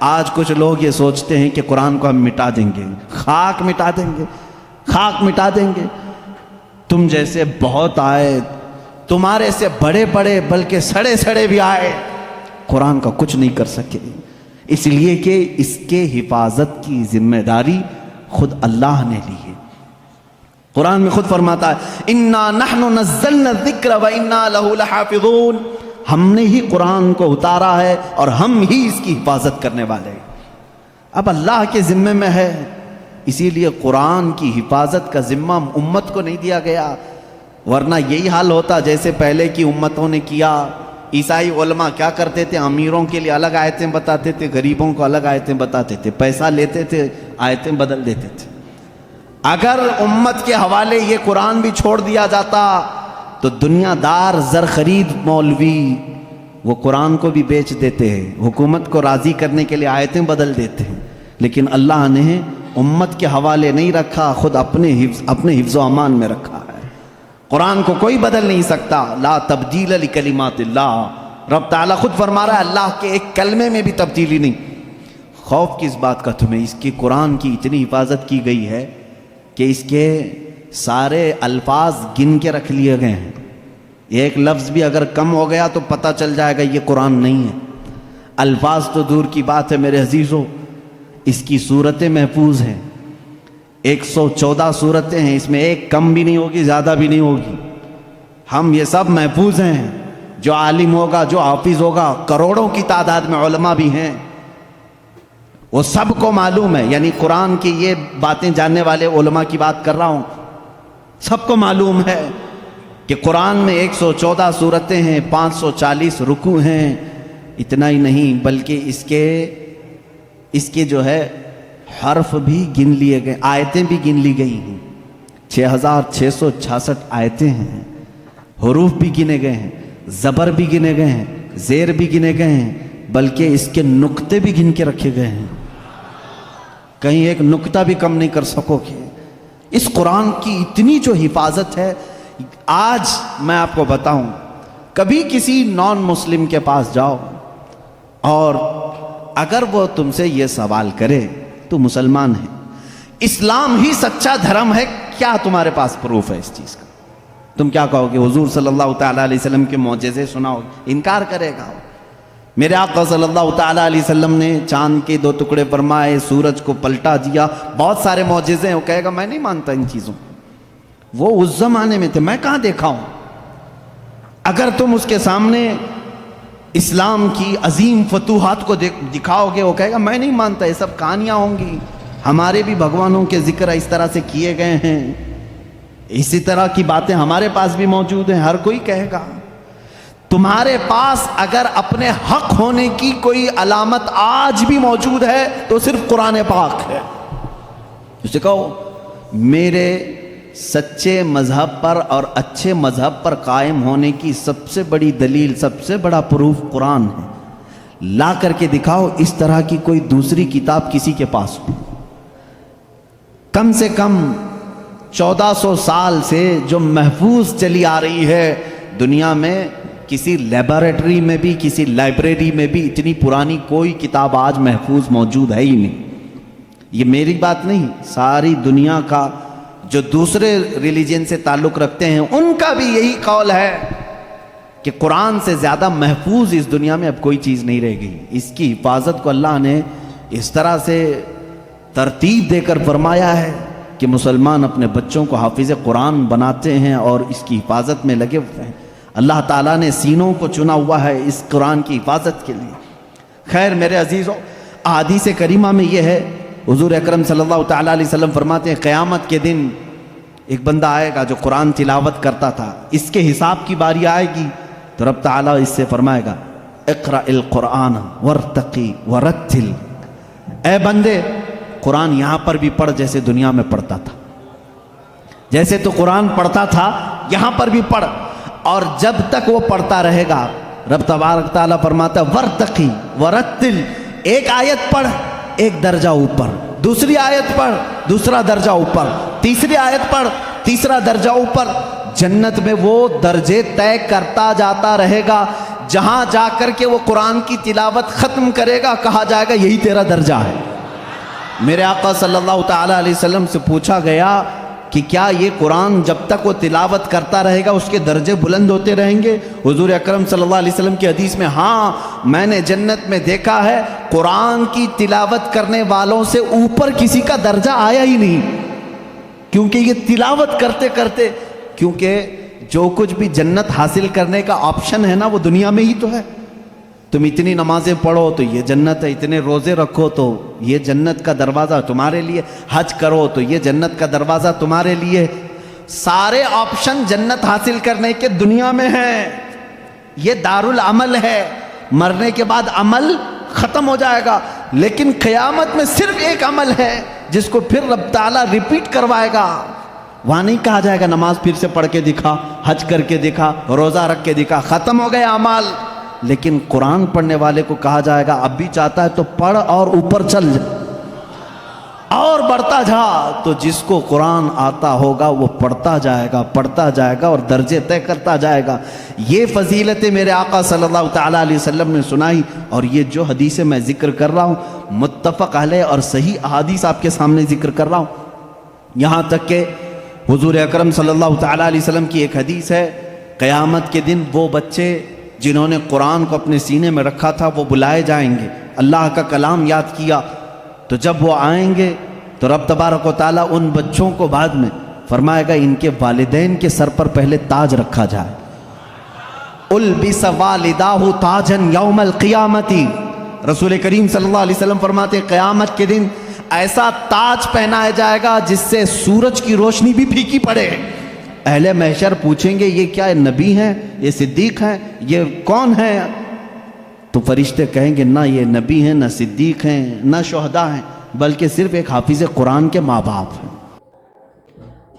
آج کچھ لوگ یہ سوچتے ہیں کہ قرآن کو ہم مٹا دیں گے، خاک مٹا دیں گے، خاک مٹا دیں گے۔ تم جیسے بہت آئے، تمہارے سے بڑے بڑے بلکہ سڑے سڑے بھی آئے، قرآن کا کچھ نہیں کر سکے، اس لیے کہ اس کے حفاظت کی ذمہ داری خود اللہ نے لی ہے۔ قرآن میں خود فرماتا ہے اِنَّا نَحْنُ نَزَّلْنَا الذِّكْرَ وَإِنَّا لَهُ لَحَافِظُونَ، ہم نے ہی قرآن کو اتارا ہے اور ہم ہی اس کی حفاظت کرنے والے ہیں۔ اب اللہ کے ذمے میں ہے، اسی لیے قرآن کی حفاظت کا ذمہ امت کو نہیں دیا گیا، ورنہ یہی حال ہوتا جیسے پہلے کی امتوں نے کیا۔ عیسائی علماء کیا کرتے تھے؟ امیروں کے لیے الگ آیتیں بتاتے تھے، غریبوں کو الگ آیتیں بتاتے تھے، پیسہ لیتے تھے، آیتیں بدل دیتے تھے۔ اگر امت کے حوالے یہ قرآن بھی چھوڑ دیا جاتا تو دنیا دار زر خرید مولوی وہ قرآن کو بھی بیچ دیتے ہیں، حکومت کو راضی کرنے کے لیے آیتیں بدل دیتے ہیں، لیکن اللہ نے امت کے حوالے نہیں رکھا، خود اپنے حفظ و امان میں رکھا ہے۔ قرآن کو کوئی بدل نہیں سکتا، لا تبدیل لکلمات اللہ، رب تعالیٰ خود فرما رہا ہے اللہ کے ایک کلمے میں بھی تبدیلی نہیں۔ خوف کس بات کا تمہیں؟ اس کی قرآن کی اتنی حفاظت کی گئی ہے کہ اس کے سارے الفاظ گن کے رکھ لیے گئے ہیں، ایک لفظ بھی اگر کم ہو گیا تو پتہ چل جائے گا یہ قرآن نہیں ہے۔ الفاظ تو دور کی بات ہے میرے عزیزو، اس کی صورتیں محفوظ ہیں، 114 صورتیں ہیں، اس میں ایک کم بھی نہیں ہوگی، زیادہ بھی نہیں ہوگی۔ ہم یہ سب محفوظ ہیں، جو عالم ہوگا، جو حافظ ہوگا، کروڑوں کی تعداد میں علماء بھی ہیں، وہ سب کو معلوم ہے، یعنی قرآن کی یہ باتیں جاننے والے علماء کی بات کر رہا ہوں، سب کو معلوم ہے کہ قرآن میں 114 صورتیں ہیں، 540 رکوع ہیں۔ اتنا ہی نہیں بلکہ اس کے جو ہے حرف بھی گن لیے گئے، آیتیں بھی گن لی گئی ہیں، 6666 آیتیں ہیں، حروف بھی گنے گئے ہیں، زبر بھی گنے گئے ہیں، زیر بھی گنے گئے ہیں، بلکہ اس کے نقطے بھی گن کے رکھے گئے ہیں، کہیں ایک نقطہ بھی کم نہیں کر سکو گے۔ اس قرآن کی اتنی جو حفاظت ہے، آج میں آپ کو بتاؤں، کبھی کسی نان مسلم کے پاس جاؤ اور اگر وہ تم سے یہ سوال کرے تو مسلمان ہے، اسلام ہی سچا دھرم ہے، کیا تمہارے پاس پروف ہے اس چیز کا؟ تم کیا کہو گے؟ حضور صلی اللہ تعالیٰ علیہ وسلم کے معجزے سناؤ، انکار کرے گا۔ میرے آقا صلی اللہ تعالیٰ علیہ وسلم نے چاند کے 2 ٹکڑے فرمائے، سورج کو پلٹا دیا، بہت سارے معجزے ہیں، وہ کہے گا میں نہیں مانتا ان چیزوں، وہ اس زمانے میں تھے، میں کہاں دیکھا ہوں۔ اگر تم اس کے سامنے اسلام کی عظیم فتوحات کو دکھاؤ گے، وہ کہے گا میں نہیں مانتا، یہ سب کہانیاں ہوں گی، ہمارے بھی بھگوانوں کے ذکر اس طرح سے کیے گئے ہیں، اسی طرح کی باتیں ہمارے پاس بھی موجود ہیں، ہر کوئی کہے گا۔ تمہارے پاس اگر اپنے حق ہونے کی کوئی علامت آج بھی موجود ہے تو صرف قرآن پاک ہے۔ اسے کہو میرے سچے مذہب پر اور اچھے مذہب پر قائم ہونے کی سب سے بڑی دلیل، سب سے بڑا پروف قرآن ہے، لا کر کے دکھاؤ اس طرح کی کوئی دوسری کتاب کسی کے پاس ہو۔ کم سے کم 1400 سال سے جو محفوظ چلی آ رہی ہے دنیا میں، کسی لیبارٹری میں بھی، کسی لائبریری میں بھی اتنی پرانی کوئی کتاب آج محفوظ موجود ہے ہی نہیں۔ یہ میری بات نہیں، ساری دنیا کا جو دوسرے ریلیجن سے تعلق رکھتے ہیں ان کا بھی یہی قول ہے کہ قرآن سے زیادہ محفوظ اس دنیا میں اب کوئی چیز نہیں رہ گئی۔ اس کی حفاظت کو اللہ نے اس طرح سے ترتیب دے کر فرمایا ہے کہ مسلمان اپنے بچوں کو حافظ قرآن بناتے ہیں اور اس کی حفاظت میں لگے ہوئے ہیں۔ اللہ تعالیٰ نے سینوں کو چنا ہوا ہے اس قرآن کی حفاظت کے لیے۔ خیر میرے عزیزوں، احادیث کریمہ میں یہ ہے، حضور اکرم صلی اللہ تعالیٰ علیہ وسلم فرماتے ہیں قیامت کے دن ایک بندہ آئے گا جو قرآن تلاوت کرتا تھا، اس کے حساب کی باری آئے گی تو رب تعالیٰ اس سے فرمائے گا اقرأ القرآن وارتقی ورتل، اے بندے قرآن یہاں پر بھی پڑھ جیسے دنیا میں پڑھتا تھا، جیسے تو قرآن پڑھتا تھا یہاں پر بھی پڑھ، اور جب تک وہ پڑھتا رہے گا رب تبارک تعالیٰ فرماتا ہے ورتقی ورتل، ایک آیت پڑھ ایک درجہ اوپر، دوسری آیت پڑھ دوسرا درجہ اوپر، تیسری آیت پڑھ تیسرا درجہ اوپر، جنت میں وہ درجے طے کرتا جاتا رہے گا جہاں جا کر کے وہ قرآن کی تلاوت ختم کرے گا کہا جائے گا یہی تیرا درجہ ہے۔ میرے آقا صلی اللہ تعالیٰ علیہ وسلم سے پوچھا گیا کہ کیا یہ قرآن جب تک وہ تلاوت کرتا رہے گا اس کے درجے بلند ہوتے رہیں گے؟ حضور اکرم صلی اللہ علیہ وسلم کی حدیث میں ہاں، میں نے جنت میں دیکھا ہے قرآن کی تلاوت کرنے والوں سے اوپر کسی کا درجہ آیا ہی نہیں، کیونکہ یہ تلاوت کرتے کرتے، کیونکہ جو کچھ بھی جنت حاصل کرنے کا آپشن ہے نا وہ دنیا میں ہی تو ہے۔ تم اتنی نمازیں پڑھو تو یہ جنت ہے، اتنے روزے رکھو تو یہ جنت کا دروازہ تمہارے لیے، حج کرو تو یہ جنت کا دروازہ تمہارے لیے، سارے آپشن جنت حاصل کرنے کے دنیا میں ہیں۔ یہ دارالعمل ہے، مرنے کے بعد عمل ختم ہو جائے گا، لیکن قیامت میں صرف ایک عمل ہے جس کو پھر رب تعالیٰ ریپیٹ کروائے گا۔ وہاں نہیں کہا جائے گا نماز پھر سے پڑھ کے دکھا، حج کر کے دکھا، روزہ رکھ کے دکھا، ختم ہو گئے اعمال۔ لیکن قرآن پڑھنے والے کو کہا جائے گا اب بھی چاہتا ہے تو پڑھ اور اوپر چل جا اور بڑھتا جا۔ تو جس کو قرآن آتا ہوگا وہ پڑھتا جائے گا اور درجے طے کرتا جائے گا۔ یہ فضیلتیں میرے آقا صلی اللہ تعالیٰ علیہ وسلم نے سنائی، اور یہ جو حدیثیں میں ذکر کر رہا ہوں متفق علیہ اور صحیح احادیث آپ کے سامنے ذکر کر رہا ہوں۔ یہاں تک کہ حضور اکرم صلی اللہ تعالیٰ علیہ وسلم کی ایک حدیث ہے، قیامت کے دن وہ بچے جنہوں نے قرآن کو اپنے سینے میں رکھا تھا وہ بلائے جائیں گے، اللہ کا کلام یاد کیا، تو جب وہ آئیں گے تو رب تبارک و تعالیٰ ان بچوں کو بعد میں فرمائے گا ان کے والدین کے سر پر پہلے تاج رکھا جائے۔ البس والداہ تاجن یوم القیامتی، رسول کریم صلی اللہ علیہ وسلم فرماتے ہیں قیامت کے دن ایسا تاج پہنایا جائے گا جس سے سورج کی روشنی بھی پھیکی پڑے۔ اہل محشر پوچھیں گے یہ کیا نبی ہیں، یہ صدیق ہیں، یہ کون ہیں؟ تو فرشتے کہیں گے نہ یہ نبی ہیں، نہ صدیق ہیں، نہ شہداء ہیں، بلکہ صرف ایک حافظ قرآن کے ماں باپ ہیں۔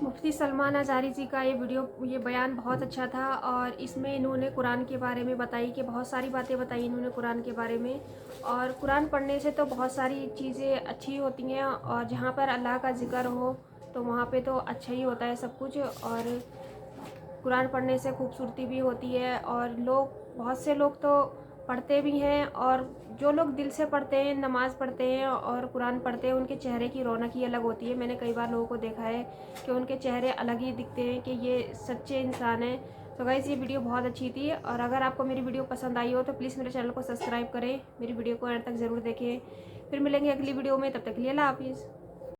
مفتی سلمان ازہری جی کا یہ بیان بہت اچھا تھا، اور اس میں انہوں نے قرآن کے بارے میں بتائی کہ بہت ساری باتیں بتائی انہوں نے قرآن کے بارے میں، اور قرآن پڑھنے سے تو بہت ساری چیزیں اچھی ہوتی ہیں، اور جہاں پر اللہ کا ذکر ہو تو وہاں پہ تو اچھا ہی ہوتا ہے سب کچھ، اور قرآن پڑھنے سے خوبصورتی بھی ہوتی ہے، اور بہت سے لوگ تو پڑھتے بھی ہیں، اور جو لوگ دل سے پڑھتے ہیں، نماز پڑھتے ہیں اور قرآن پڑھتے ہیں، ان کے چہرے کی رونق ہی الگ ہوتی ہے۔ میں نے کئی بار لوگوں کو دیکھا ہے کہ ان کے چہرے الگ ہی دکھتے ہیں کہ یہ سچے انسان ہیں۔ تو گائز یہ ویڈیو بہت اچھی تھی، اور اگر آپ کو میری ویڈیو پسند آئی ہو تو پلیز میرے چینل کو سبسکرائب کریں، میری ویڈیو کو اینڈ تک ضرور دیکھیں۔ پھر ملیں گے اگلی ویڈیو میں، تب تک کے لیے اللہ حافظ۔